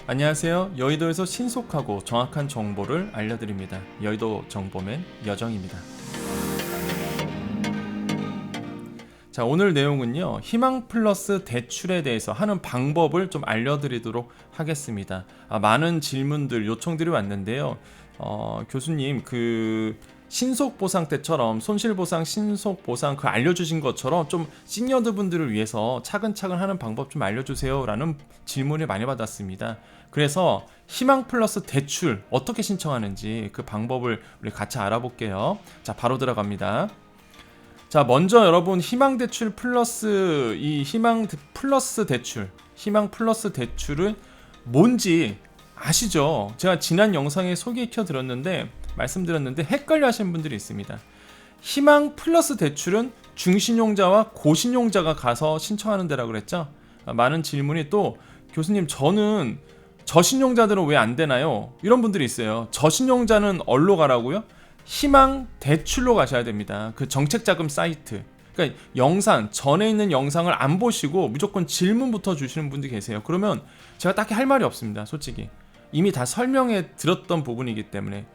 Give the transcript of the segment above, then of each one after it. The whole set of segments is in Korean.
안녕하세요. 여의도에서 신속하고 정확한 정보를 알려드립니다. 여의도 정보맨 여정입니다. 자, 오늘 내용은요, 희망 플러스 대출에 대해서 하는 방법을 좀 알려드리도록 하겠습니다. 많은 질문들, 요청들이 왔는데요. 교수님, 신속보상 때처럼 손실보상, 신속보상 알려주신 것처럼 좀 시니어드 분들을 위해서 차근차근 하는 방법 좀 알려주세요 라는 질문을 많이 받았습니다. 그래서 희망 플러스 대출 어떻게 신청하는지 그 방법을 우리 같이 알아볼게요. 자, 바로 들어갑니다. 자, 먼저 여러분 희망 대출 플러스 희망 플러스 대출은 뭔지 아시죠? 제가 지난 영상에 소개시켜 드렸는데 말씀드렸는데 헷갈려 하시는 분들이 있습니다. 희망 플러스 대출은 중신용자와 고신용자가 가서 신청하는 데라고 그랬죠? 많은 질문이 또 교수님 저는 저신용자들은 왜 안 되나요? 이런 분들이 있어요. 저신용자는 어디로 가라고요? 희망 대출로 가셔야 됩니다. 그 정책자금 사이트. 그러니까 영상, 전에 있는 영상을 안 보시고 무조건 질문부터 주시는 분들이 계세요. 그러면 제가 딱히 할 말이 없습니다. 솔직히. 이미 다 설명해 드렸던 부분이기 때문에.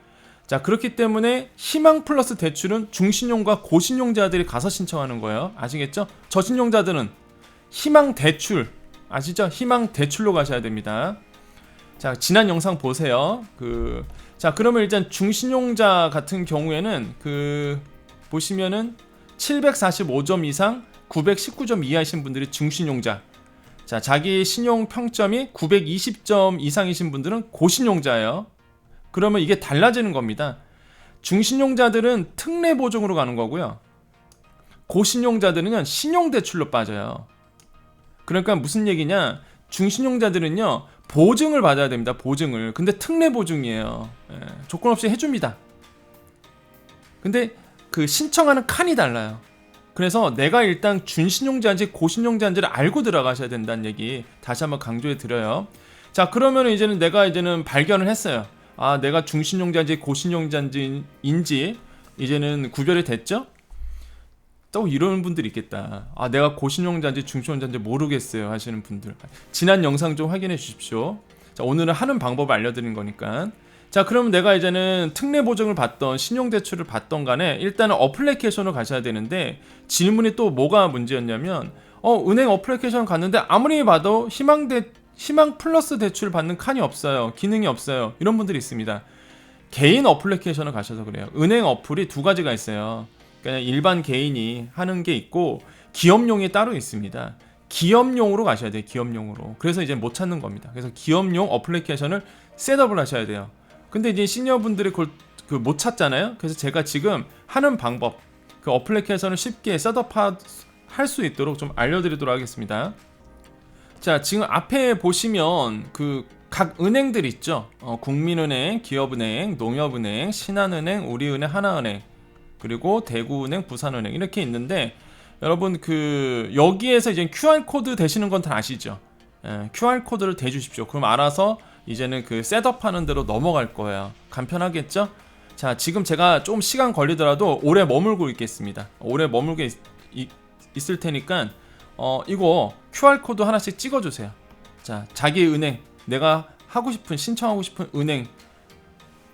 자, 그렇기 때문에 희망 플러스 대출은 중신용과 고신용자들이 가서 신청하는 거예요. 아시겠죠? 저신용자들은 희망 대출, 아시죠? 희망 대출로 가셔야 됩니다. 자, 지난 영상 보세요. 자, 그러면 일단 중신용자 같은 경우에는 보시면은 745점 이상 919점 이하이신 분들이 중신용자. 자, 자기 신용 평점이 920점 이상이신 분들은 고신용자예요. 그러면 이게 달라지는 겁니다. 중신용자들은 특례 보증으로 가는 거고요. 고신용자들은요, 신용대출로 빠져요. 그러니까 무슨 얘기냐? 중신용자들은요, 보증을 받아야 됩니다. 보증을. 근데 특례 보증이에요. 조건 없이 해줍니다. 근데 신청하는 칸이 달라요. 그래서 내가 일단 준신용자인지 고신용자인지를 알고 들어가셔야 된다는 얘기 다시 한번 강조해 드려요. 자, 그러면 이제는 내가 발견을 했어요. 내가 중신용자인지 고신용자인지 이제는 구별이 됐죠? 또 이러는 분들이 있겠다. 내가 고신용자인지 중신용자인지 모르겠어요 하시는 분들, 지난 영상 좀 확인해 주십시오. 자, 오늘은 하는 방법을 알려드린 거니까. 자, 그러면 내가 이제는 특례 보증을 받던 신용대출을 받던 간에 일단은 어플리케이션을 가셔야 되는데, 질문이 또 뭐가 문제였냐면 은행 어플리케이션 갔는데 아무리 봐도 희망 플러스 대출 받는 칸이 없어요. 기능이 없어요. 이런 분들이 있습니다. 개인 어플리케이션을 가셔서 그래요. 은행 어플이 두 가지가 있어요. 그냥 일반 개인이 하는 게 있고 기업용이 따로 있습니다. 기업용으로 가셔야 돼요. 기업용으로. 그래서 이제 못 찾는 겁니다. 그래서 기업용 어플리케이션을 셋업을 하셔야 돼요. 근데 이제 시니어분들이 그걸 못 찾잖아요. 그래서 제가 지금 하는 방법, 어플리케이션을 쉽게 셋업할 수 있도록 좀 알려드리도록 하겠습니다. 자, 지금 앞에 보시면 각 은행들 있죠. 국민은행, 기업은행, 농협은행, 신한은행, 우리은행, 하나은행, 그리고 대구은행, 부산은행 이렇게 있는데, 여러분 여기에서 이제 QR코드 대시는 건 다 아시죠? QR코드를 대주십시오. 그럼 알아서 이제는 셋업하는 대로 넘어갈 거예요. 간편하겠죠? 자, 지금 제가 좀 시간 걸리더라도 오래 머물고 있겠습니다. 오래 머물고 있을 테니까 이거 QR코드 하나씩 찍어주세요. 자, 자기 은행, 내가 신청하고 싶은 은행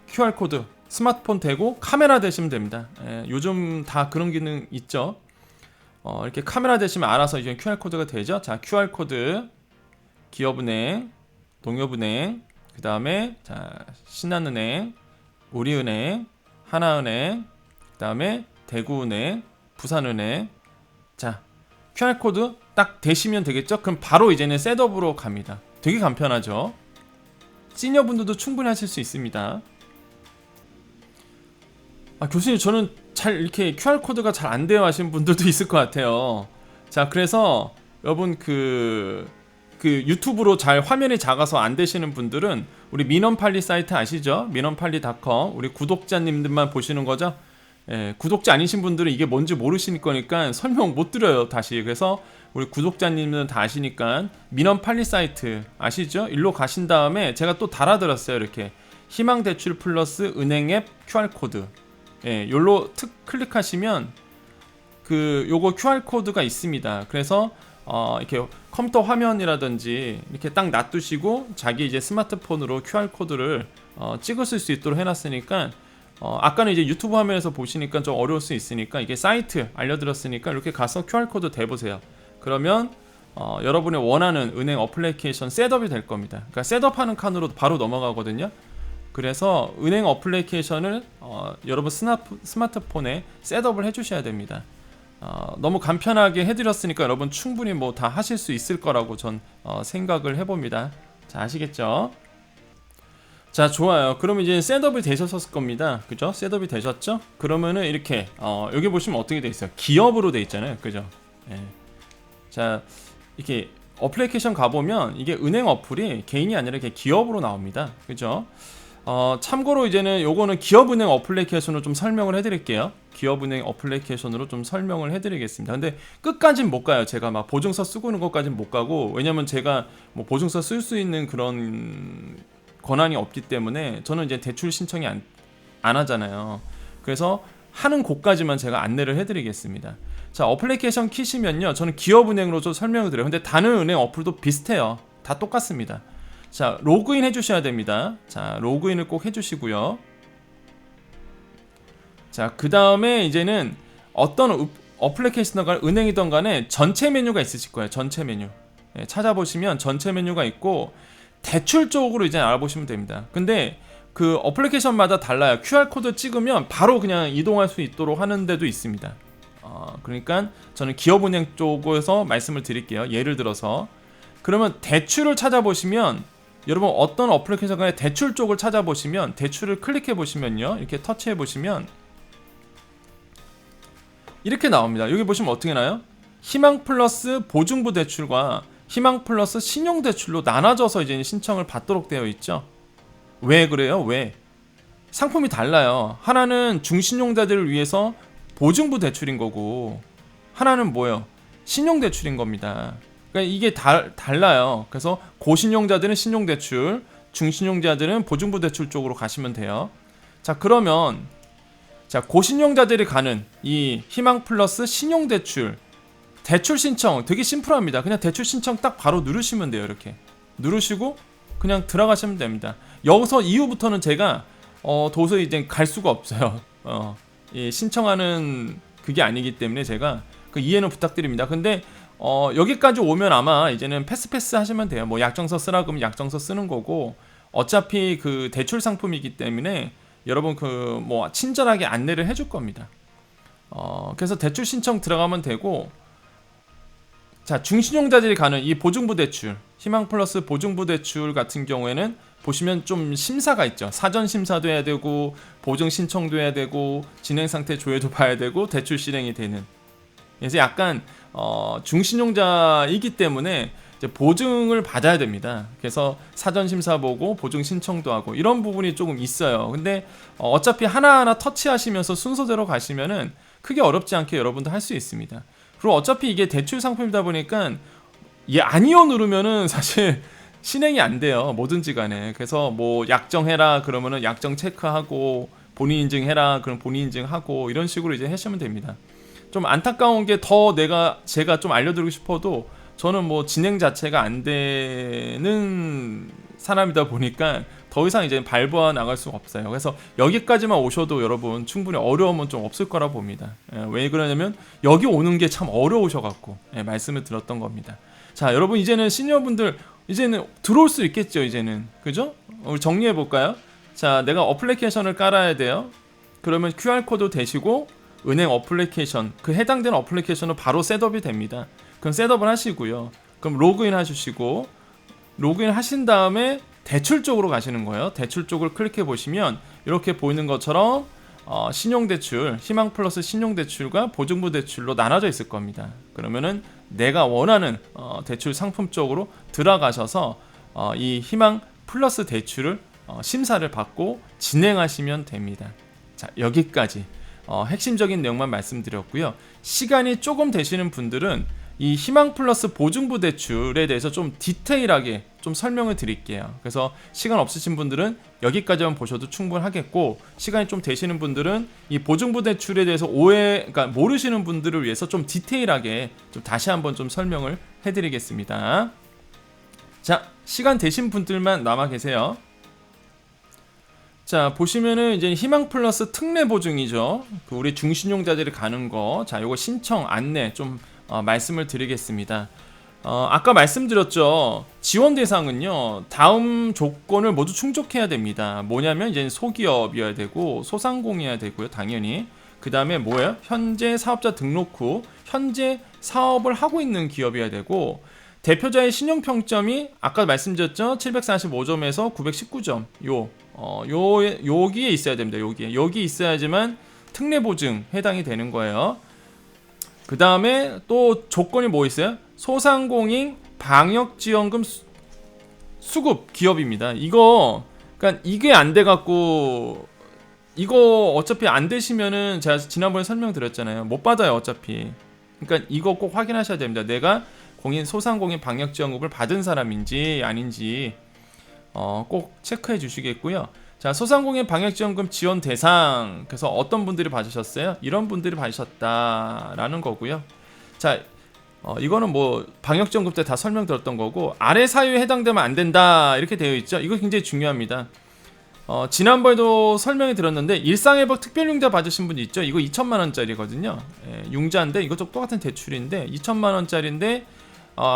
QR코드 스마트폰 대고 카메라 대시면 됩니다. 요즘 다 그런 기능 있죠. 이렇게 카메라 대시면 알아서 이제 QR코드가 되죠. 자, QR코드 기업은행, 농협은행, 그 다음에 신한은행, 우리은행, 하나은행, 그 다음에 대구은행, 부산은행. 자, QR코드 딱 대시면 되겠죠? 그럼 바로 이제는 셋업으로 갑니다. 되게 간편하죠? 시니어분들도 충분히 하실 수 있습니다. 교수님 저는 잘 이렇게 QR코드가 잘 안 돼요 하시는 분들도 있을 것 같아요. 자, 그래서 여러분 유튜브로 잘 화면이 작아서 안 되시는 분들은 우리 민원팔리 사이트 아시죠? 민원팔리.com 우리 구독자님들만 보시는 거죠? 구독자 아니신 분들은 이게 뭔지 모르실 거니까 설명 못 드려요 다시. 그래서 우리 구독자님들은 다 아시니까 민원팔리 사이트 아시죠? 일로 가신 다음에 제가 또 달아드렸어요. 이렇게 희망대출 플러스 은행앱 QR코드, 요로 클릭하시면 요거 QR코드가 있습니다. 그래서 이렇게 컴퓨터 화면이라든지 이렇게 딱 놔두시고 자기 이제 스마트폰으로 QR 코드를 찍으실 수 있도록 해놨으니까 아까는 이제 유튜브 화면에서 보시니까 좀 어려울 수 있으니까 이게 사이트 알려드렸으니까 이렇게 가서 QR 코드 대보세요. 그러면 여러분의 원하는 은행 어플리케이션 셋업이 될 겁니다. 그러니까 셋업하는 칸으로 바로 넘어가거든요. 그래서 은행 어플리케이션을 여러분 스마트폰에 셋업을 해주셔야 됩니다. 너무 간편하게 해드렸으니까 여러분 충분히 뭐 다 하실 수 있을 거라고 전 생각을 해봅니다. 자, 아시겠죠? 자, 좋아요. 그러면 이제 셋업이 되셨을 겁니다. 그죠? 셋업이 되셨죠? 그러면은 이렇게 여기 보시면 어떻게 돼 있어요? 기업으로 돼 있잖아요. 그죠? 예. 자, 이렇게 어플리케이션 가보면 이게 은행 어플이 개인이 아니라 이렇게 기업으로 나옵니다. 그죠? 참고로 이제는 요거는 기업은행 어플리케이션으로 좀 설명을 해드릴게요. 기업은행 어플리케이션으로 좀 설명을 해드리겠습니다. 근데 끝까진 못 가요. 제가 막 보증서 쓰고 있는 것까진 못 가고, 왜냐면 제가 뭐 보증서 쓸 수 있는 그런 권한이 없기 때문에 저는 이제 대출 신청이 안 하잖아요. 그래서 하는 곳까지만 제가 안내를 해드리겠습니다. 자, 어플리케이션 키시면요, 저는 기업은행으로 좀 설명을 드려요. 근데 다른 은행 어플도 비슷해요. 다 똑같습니다. 자, 로그인 해주셔야 됩니다. 자, 로그인을 꼭 해주시고요. 자, 그 다음에 이제는 어떤 어플리케이션이든 은행이든 간에 전체 메뉴가 있으실 거예요. 전체 메뉴. 네, 찾아보시면 전체 메뉴가 있고 대출 쪽으로 이제 알아보시면 됩니다. 근데 그 어플리케이션마다 달라요. QR코드 찍으면 바로 그냥 이동할 수 있도록 하는 데도 있습니다. 그러니까 저는 기업은행 쪽에서 말씀을 드릴게요. 예를 들어서 그러면 대출을 찾아보시면, 여러분 어떤 어플리케이션 간에 대출 쪽을 찾아보시면 대출을 클릭해 보시면요, 이렇게 터치해 보시면 이렇게 나옵니다. 여기 보시면 어떻게 나요? 희망 플러스 보증부 대출과 희망 플러스 신용 대출로 나눠져서 이제 신청을 받도록 되어 있죠. 왜 그래요? 왜? 상품이 달라요. 하나는 중신용자들을 위해서 보증부 대출인 거고, 하나는 뭐예요? 신용 대출인 겁니다. 그러니까 이게 달라요. 그래서 고신용자들은 신용 대출, 중신용자들은 보증부 대출 쪽으로 가시면 돼요. 자, 그러면 자, 고신용자들이 가는 이 희망 플러스 신용 대출 대출 신청 되게 심플합니다. 그냥 대출 신청 딱 바로 누르시면 돼요. 이렇게 누르시고 그냥 들어가시면 됩니다. 여기서 이후부터는 제가 도저히 이제 갈 수가 없어요. 이 신청하는 그게 아니기 때문에 제가 그 이해는 부탁드립니다. 근데 여기까지 오면 아마 이제는 패스 하시면 돼요. 뭐 약정서 쓰라 그러면 약정서 쓰는 거고, 어차피 그 대출 상품이기 때문에 여러분 그 뭐 친절하게 안내를 해줄 겁니다. 그래서 대출 신청 들어가면 되고, 자, 중신용자들이 가는 이 보증부 대출, 희망 플러스 보증부 대출 같은 경우에는 보시면 좀 심사가 있죠. 사전 심사도 해야 되고, 보증 신청도 해야 되고, 진행 상태 조회도 봐야 되고, 대출 실행이 되는. 그래서 약간 중신용자이기 때문에 이제 보증을 받아야 됩니다. 그래서 사전 심사 보고 보증 신청도 하고 이런 부분이 조금 있어요. 근데 어차피 하나하나 터치하시면서 순서대로 가시면은 크게 어렵지 않게 여러분도 할 수 있습니다. 그리고 어차피 이게 대출 상품이다 보니까 아니요 누르면은 사실 실행이 안 돼요. 뭐든지 간에. 그래서 뭐 약정해라 그러면은 약정 체크하고, 본인 인증해라 그럼 본인 인증하고, 이런 식으로 이제 하시면 됩니다. 좀 안타까운 게 더 제가 좀 알려드리고 싶어도 저는 뭐 진행 자체가 안 되는 사람이다 보니까 더 이상 이제 발부하 나갈 수가 없어요. 그래서 여기까지만 오셔도 여러분 충분히 어려움은 좀 없을 거라 봅니다. 왜 그러냐면 여기 오는 게 참 어려우셔갖고 말씀을 드렸던 겁니다. 자, 여러분 이제는 시니어분들 이제는 들어올 수 있겠죠. 이제는 그죠? 우리 정리해 볼까요? 자, 내가 어플리케이션을 깔아야 돼요. 그러면 QR코드 대시고 은행 어플리케이션, 그 해당되는 어플리케이션은 바로 셋업이 됩니다. 그럼 셋업을 하시고요. 그럼 로그인 해주시고, 로그인 하신 다음에 대출 쪽으로 가시는 거예요. 대출 쪽을 클릭해 보시면 이렇게 보이는 것처럼 신용대출, 희망 플러스 신용대출과 보증부 대출로 나눠져 있을 겁니다. 그러면은 내가 원하는 대출 상품 쪽으로 들어가셔서 이 희망 플러스 대출을 심사를 받고 진행하시면 됩니다. 자, 여기까지 핵심적인 내용만 말씀드렸고요. 시간이 조금 되시는 분들은 이 희망 플러스 보증부 대출에 대해서 좀 디테일하게 좀 좀 설명을 드릴게요. 그래서 시간 없으신 분들은 여기까지만 보셔도 충분하겠고, 시간이 좀 되시는 분들은 이 보증부 대출에 대해서 그러니까 모르시는 분들을 위해서 좀 디테일하게 좀 다시 한번 좀 설명을 해드리겠습니다. 자, 시간 되신 분들만 남아 계세요. 자, 보시면은 이제 희망 플러스 특례 보증이죠. 그 우리 중신용자들이 가는 거. 자, 요거 신청 안내 좀 말씀을 드리겠습니다. 아까 말씀드렸죠. 지원 대상은요, 다음 조건을 모두 충족해야 됩니다. 뭐냐면 이제 소기업이어야 되고 소상공이어야 되고요, 당연히. 그 다음에 뭐예요? 현재 사업자 등록 후 현재 사업을 하고 있는 기업이어야 되고, 대표자의 신용평점이 아까 말씀드렸죠. 745점에서 919점. 여기에 있어야 됩니다. 여기 있어야지만 특례 보증 해당이 되는 거예요. 그 다음에 또 조건이 뭐 있어요? 소상공인 방역지원금 수급 기업입니다. 그러니까 이게 안 돼갖고, 이거 어차피 안 되시면은 제가 지난번에 설명드렸잖아요. 못 받아요, 어차피. 그러니까 이거 꼭 확인하셔야 됩니다. 내가 소상공인 방역지원금을 받은 사람인지 아닌지 꼭 체크해 주시겠고요. 자, 소상공인 방역지원금 지원 대상, 그래서 어떤 분들이 받으셨어요? 이런 분들이 받으셨다라는 거고요. 자, 이거는 뭐 방역지원금 때 다 설명드렸던 거고, 아래 사유에 해당되면 안 된다 이렇게 되어 있죠. 이거 굉장히 중요합니다. 지난번에도 설명해 드렸는데, 일상회복 특별융자 받으신 분이 있죠. 이거 2천만 원짜리거든요. 융자인데 이것도 똑같은 대출인데 2천만 원짜리인데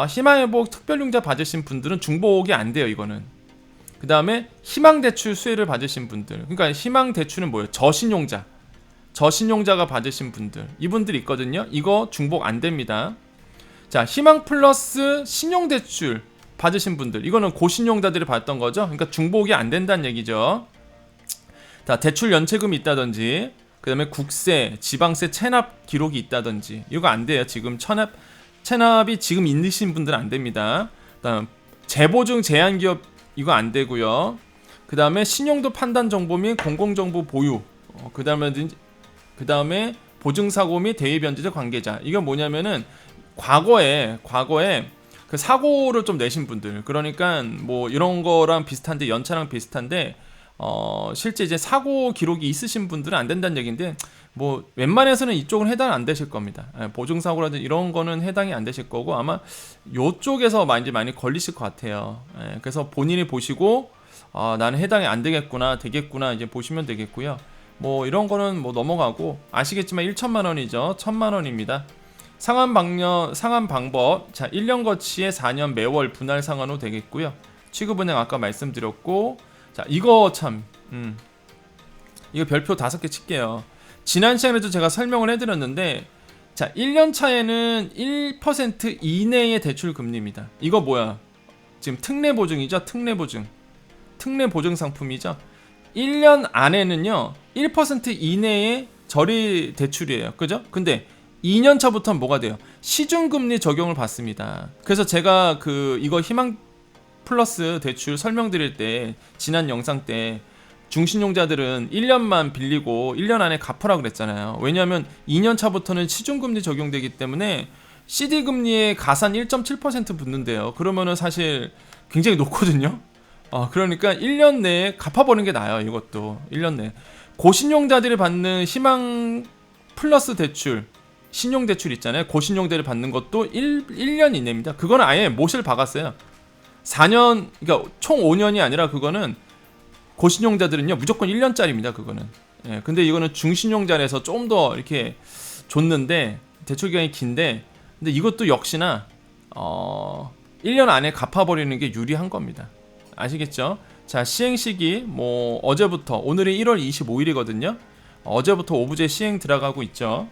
희망회복 특별융자 받으신 분들은 중복이 안 돼요. 이거는. 그 다음에 희망대출 수혜를 받으신 분들, 그러니까 희망대출은 뭐예요? 저신용자가 받으신 분들, 이분들 있거든요. 이거 중복 안 됩니다. 자, 희망 플러스 신용대출 받으신 분들, 이거는 고신용자들이 받았던 거죠. 그러니까 중복이 안 된다는 얘기죠. 자, 대출 연체금이 있다든지, 그 다음에 국세, 지방세 체납 기록이 있다든지, 이거 안 돼요. 지금 체납이 지금 있으신 분들은 안 됩니다. 그다음 재보증 제한기업, 이거 안 되고요. 그 다음에 신용도 판단 정보 및 공공정보 보유, 그 다음에 보증사고 및 대위변제자 관계자. 이건 뭐냐면은 과거에 그 사고를 좀 내신 분들, 그러니까 뭐 이런 거랑 비슷한데, 연차랑 비슷한데 실제 이제 사고 기록이 있으신 분들은 안 된다는 얘기인데, 뭐 웬만해서는 이쪽은 해당 안 되실 겁니다. 보증사고라든지 이런 거는 해당이 안 되실 거고, 아마 요쪽에서 많이 걸리실 것 같아요. 그래서 본인이 보시고 나는 해당이 안 되겠구나, 되겠구나 이제 보시면 되겠고요. 뭐 이런 거는 뭐 넘어가고, 아시겠지만 1천만 원이죠. 1천만 원입니다. 상환 방법. 자, 1년 거치에 4년 매월 분할 상환 후 되겠고요. 취급은행 아까 말씀드렸고, 자, 이거 참 이거 별표 5개 칠게요. 지난 시간에도 제가 설명을 해드렸는데, 자, 1년 차에는 1% 이내의 대출 금리입니다. 이거 뭐야? 지금 특례 보증이죠. 특례 보증 상품이죠. 1년 안에는요 1% 이내의 저리 대출이에요. 그죠? 근데 2년 차부터는 뭐가 돼요? 시중금리 적용을 받습니다. 그래서 제가 이거 희망 플러스 대출 설명드릴 때, 지난 영상 때 중신용자들은 1년만 빌리고 1년 안에 갚으라고 그랬잖아요. 왜냐하면 2년 차부터는 시중금리 적용되기 때문에 CD금리에 가산 1.7% 붙는데요. 그러면은 사실 굉장히 높거든요. 그러니까 1년 내에 갚아버리는 게 나아요. 이것도 1년 내에. 고신용자들이 받는 희망 플러스 대출, 신용대출 있잖아요. 고신용자들이 받는 것도 1년 이내입니다. 그거는 아예 못을 박았어요. 4년, 그러니까 총 5년이 아니라, 그거는 고신용자들은요 무조건 1년짜리입니다. 그거는. 근데 이거는 중신용자에서 좀 더 이렇게 줬는데, 대출 기간이 긴데, 근데 이것도 역시나 1년 안에 갚아버리는 게 유리한 겁니다. 아시겠죠? 자, 시행시기 뭐 어제부터, 오늘이 1월 25일이거든요 어제부터 오부제 시행 들어가고 있죠.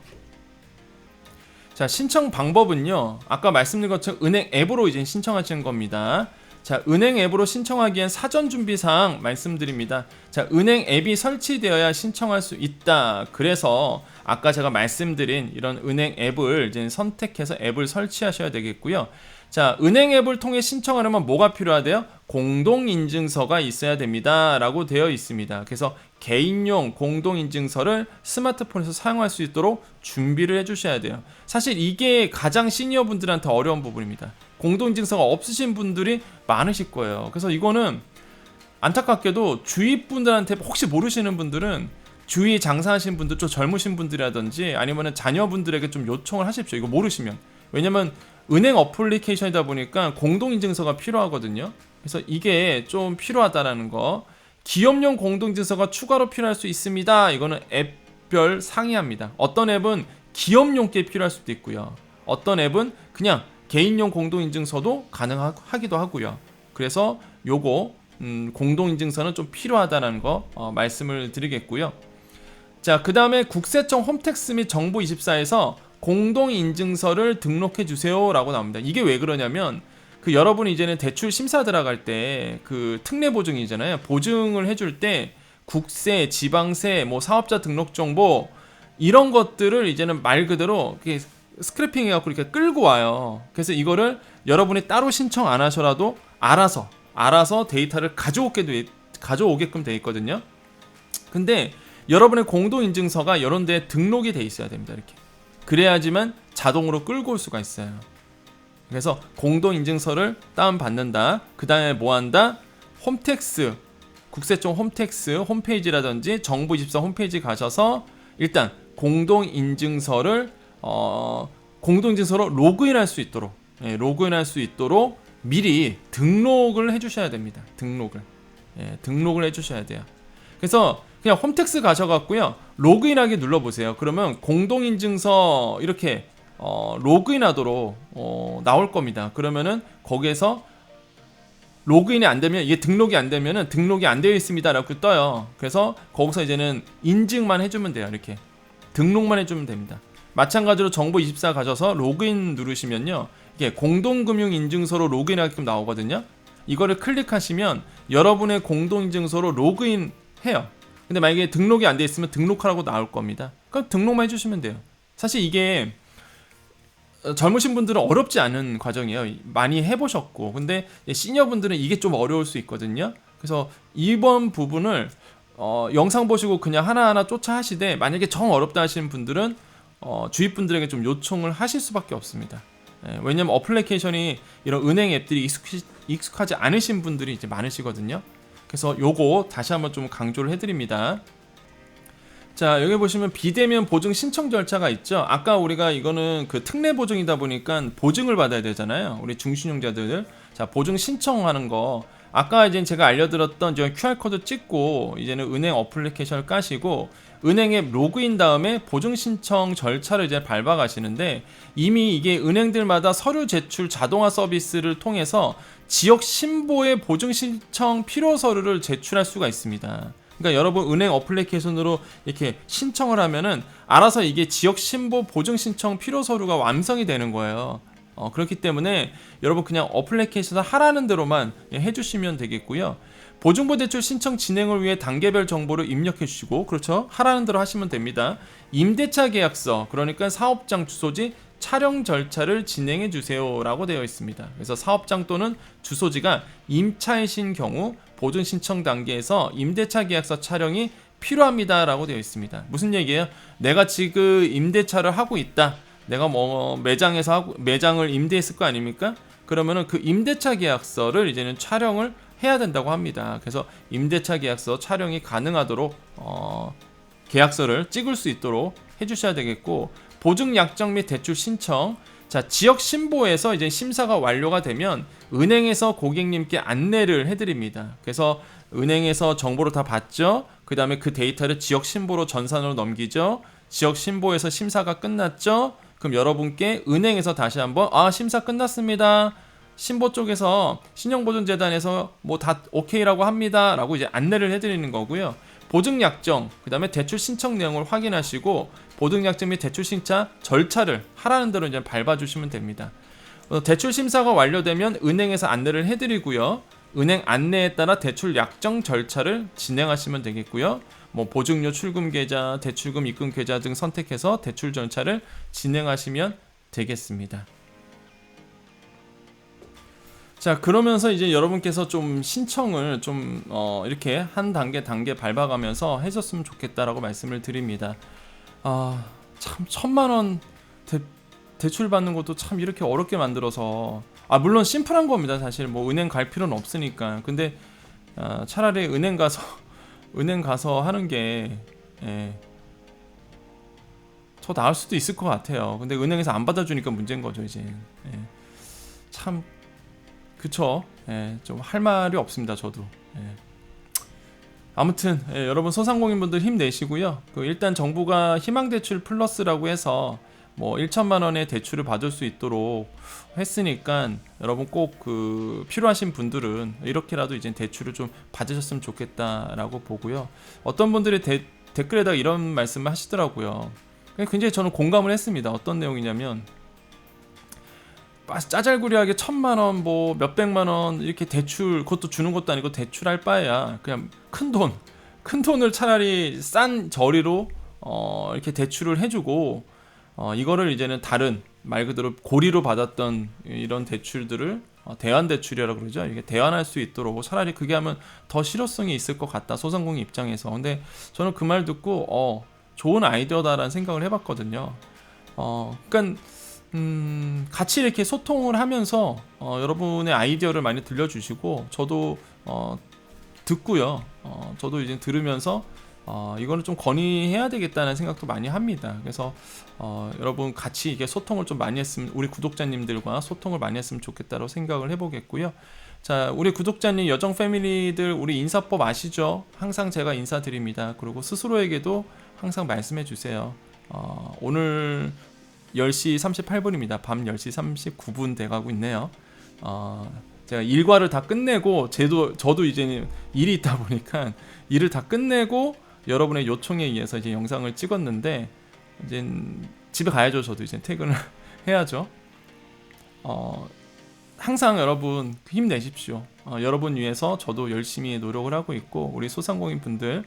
자, 신청 방법은요, 아까 말씀드린 것처럼 은행 앱으로 이제 신청하시는 겁니다. 자, 은행 앱으로 신청하기엔 사전 준비사항 말씀드립니다. 자, 은행 앱이 설치되어야 신청할 수 있다. 그래서 아까 제가 말씀드린 이런 은행 앱을 이제 선택해서 앱을 설치하셔야 되겠고요. 자, 은행 앱을 통해 신청하려면 뭐가 필요하대요? 공동인증서가 있어야 됩니다 라고 되어 있습니다. 그래서 개인용 공동인증서를 스마트폰에서 사용할 수 있도록 준비를 해주셔야 돼요. 사실 이게 가장 시니어 분들한테 어려운 부분입니다. 공동인증서가 없으신 분들이 많으실 거예요. 그래서 이거는 안타깝게도 주위 분들한테 혹시 모르시는 분들은 주위에 장사하신 분들, 좀 젊으신 분들이라든지 아니면 자녀분들에게 좀 요청을 하십시오. 이거 모르시면. 왜냐면 은행 어플리케이션이다 보니까 공동인증서가 필요하거든요. 그래서 이게 좀 필요하다라는 거. 기업용 공동인증서가 추가로 필요할 수 있습니다. 이거는 앱별 상이합니다. 어떤 앱은 기업용께 필요할 수도 있고요. 어떤 앱은 그냥 개인용 공동인증서도 가능하기도 하고요. 그래서 요거 공동인증서는 좀 필요하다는 거 말씀을 드리겠고요. 자, 그 다음에 국세청 홈택스 및 정부24에서 공동인증서를 등록해 주세요 라고 나옵니다. 이게 왜 그러냐면 여러분이 이제는 대출 심사 들어갈 때 특례 보증이잖아요. 보증을 해줄 때 국세, 지방세, 뭐 사업자 등록 정보 이런 것들을 이제는 말 그대로 이렇게 스크래핑 해갖고 이렇게 끌고 와요. 그래서 이거를 여러분이 따로 신청 안 하셔라도 알아서 데이터를 가져오게끔 돼 있거든요. 근데 여러분의 공동인증서가 이런 데 등록이 돼 있어야 됩니다. 이렇게. 그래야지만 자동으로 끌고 올 수가 있어요. 그래서 공동인증서를 다운받는다. 그 다음에 뭐한다? 홈택스, 국세청 홈택스 홈페이지라든지 정부24 홈페이지 가셔서 일단 공동인증서로 로그인할 수 있도록 미리 등록을 해주셔야 됩니다. 등록을 해주셔야 돼요. 그래서 그냥 홈택스 가셔갖고요 로그인하기 눌러보세요. 그러면 공동인증서 이렇게 로그인하도록 나올 겁니다. 그러면은 거기에서 로그인이 안 되면 이게 등록이 안 되면은 등록이 안 되어 있습니다라고 떠요. 그래서 거기서 이제는 인증만 해주면 돼요. 이렇게 등록만 해주면 됩니다. 마찬가지로 정부24 가셔서 로그인 누르시면요 이게 공동금융인증서로 로그인하게끔 나오거든요. 이거를 클릭하시면 여러분의 공동인증서로 로그인해요. 근데 만약에 등록이 안 돼 있으면 등록하라고 나올 겁니다. 그럼 등록만 해주시면 돼요. 사실 이게 젊으신 분들은 어렵지 않은 과정이에요. 많이 해보셨고. 근데 시니어분들은 이게 좀 어려울 수 있거든요. 그래서 이번 부분을 영상 보시고 그냥 하나하나 쫓아 하시되 만약에 정 어렵다 하시는 분들은 주위 분들에게 좀 요청을 하실 수밖에 없습니다. 왜냐면 어플리케이션이 이런 은행 앱들이 익숙하지 않으신 분들이 이제 많으시거든요. 그래서 요거 다시 한번 좀 강조를 해드립니다. 자, 여기 보시면 비대면 보증 신청 절차가 있죠. 아까 우리가 이거는 특례 보증이다 보니까 보증을 받아야 되잖아요. 우리 중신용자들. 자, 보증 신청하는 거. 아까 이제 제가 알려드렸던 QR코드 찍고 이제는 은행 어플리케이션을 까시고 은행 앱 로그인 다음에 보증 신청 절차를 이제 밟아 가시는데 이미 이게 은행들마다 서류 제출 자동화 서비스를 통해서 지역 신보의 보증 신청 필요 서류를 제출할 수가 있습니다. 그러니까 여러분 은행 어플리케이션으로 이렇게 신청을 하면은 알아서 이게 지역 신보 보증 신청 필요 서류가 완성이 되는 거예요. 그렇기 때문에 여러분 그냥 어플리케이션을 하라는 대로만 해주시면 되겠고요. 보증보 대출 신청 진행을 위해 단계별 정보를 입력해 주시고 그렇죠? 하라는 대로 하시면 됩니다. 임대차 계약서 그러니까 사업장 주소지 촬영 절차를 진행해 주세요 라고 되어 있습니다. 그래서 사업장 또는 주소지가 임차이신 경우 보증 신청 단계에서 임대차 계약서 촬영이 필요합니다 라고 되어 있습니다. 무슨 얘기예요? 내가 지금 임대차를 하고 있다. 내가 뭐 매장을 임대했을 거 아닙니까? 그러면은 그 임대차 계약서를 이제는 촬영을 해야 된다고 합니다. 그래서 임대차 계약서 촬영이 가능하도록 계약서를 찍을 수 있도록 해주셔야 되겠고 보증 약정 및 대출 신청. 자, 지역 신보에서 이제 심사가 완료가 되면 은행에서 고객님께 안내를 해드립니다. 그래서 은행에서 정보를 다 받죠. 그 다음에 그 데이터를 지역 신보로 전산으로 넘기죠. 지역 신보에서 심사가 끝났죠. 그럼 여러분께 은행에서 다시 한번 심사 끝났습니다. 신보 쪽에서 신용보증재단에서 뭐 다 오케이라고 합니다 라고 이제 안내를 해드리는 거고요. 보증약정 그 다음에 대출 신청 내용을 확인하시고 보증약정 및 대출 신청 절차를 하라는 대로 이제 밟아주시면 됩니다. 대출 심사가 완료되면 은행에서 안내를 해드리고요. 은행 안내에 따라 대출 약정 절차를 진행하시면 되겠고요. 뭐 보증료 출금 계좌, 대출금 입금 계좌 등 선택해서 대출 절차를 진행하시면 되겠습니다. 자, 그러면서 이제 여러분께서 좀 신청을 좀 이렇게 한 단계 밟아가면서 해줬으면 좋겠다라고 말씀을 드립니다. 아, 참 1,000만 원 대출 받는 것도 참 이렇게 어렵게 만들어서, 물론 심플한 겁니다. 사실 뭐 은행 갈 필요는 없으니까. 근데 차라리 은행 가서 은행 가서 하는 게 더 나을 수도 있을 것 같아요. 근데 은행에서 안 받아주니까 문제인 거죠 이제. 참 그쵸. 좀 할 말이 없습니다 저도. 아무튼 여러분 소상공인분들 힘내시고요. 일단 정부가 희망대출 플러스라고 해서 뭐 1,000만 원의 대출을 받을 수 있도록 했으니까 여러분 꼭 필요하신 분들은 이렇게라도 이제 대출을 좀 받으셨으면 좋겠다라고 보고요. 어떤 분들이 댓글에다가 이런 말씀을 하시더라고요. 굉장히 저는 공감을 했습니다. 어떤 내용이냐면, 짜잘구리하게 1,000만 원, 뭐 몇백만 원 이렇게 대출, 그것도 주는 것도 아니고 대출할 바에야 그냥 큰 돈을 차라리 싼 저리로 이렇게 대출을 해주고, 이거를 이제는 다른 말 그대로 고리로 받았던 이런 대출들을 대환 대출이라고 그러죠. 이게 대환할 수 있도록 차라리 그게 하면 더 실효성이 있을 것 같다, 소상공인 입장에서. 근데 저는 그 말 듣고 좋은 아이디어다라는 생각을 해봤거든요. 그러니까 같이 이렇게 소통을 하면서 여러분의 아이디어를 많이 들려주시고, 저도 듣고요. 저도 이제 들으면서 이거는 좀 건의해야 되겠다는 생각도 많이 합니다. 그래서 여러분 같이 이게 소통을 좀 많이 했으면, 우리 구독자님들과 소통을 많이 했으면 좋겠다고 생각을 해보겠고요. 자, 우리 구독자님, 여정 패밀리들, 우리 인사법 아시죠? 항상 제가 인사드립니다. 그리고 스스로에게도 항상 말씀해 주세요. 오늘 10시 38분입니다. 밤 10시 39분 돼가고 있네요. 제가 일과를 다 끝내고, 저도 이제 일이 있다 보니까 일을 다 끝내고 여러분의 요청에 의해서 이제 영상을 찍었는데, 이제 집에 가야죠. 저도 이제 퇴근을 해야죠. 항상 여러분 힘내십시오. 여러분 위해서 저도 열심히 노력을 하고 있고, 우리 소상공인 분들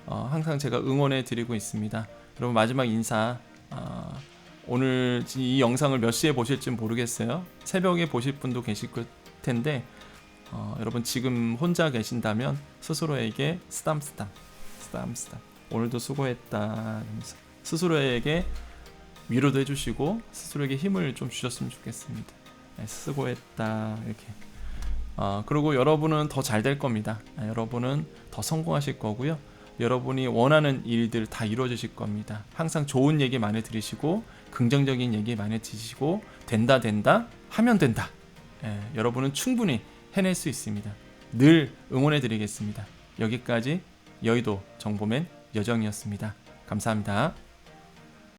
항상 제가 응원해 드리고 있습니다. 여러분 마지막 인사, 오늘 이 영상을 몇 시에 보실지는 모르겠어요. 새벽에 보실 분도 계실 텐데, 여러분 지금 혼자 계신다면 스스로에게 쓰담쓰담 오늘도 수고했다 하면서 스스로에게 위로도 해주시고 스스로에게 힘을 좀 주셨으면 좋겠습니다. 수고했다 이렇게. 그리고 여러분은 더 잘 될 겁니다. 여러분은 더 성공하실 거고요. 여러분이 원하는 일들 다 이루어지실 겁니다. 항상 좋은 얘기 많이 들으시고 긍정적인 얘기 많이 들으시고, 된다 하면 된다. 여러분은 충분히 해낼 수 있습니다. 늘 응원해 드리겠습니다. 여기까지 여의도 정보맨 여정이었습니다. 감사합니다.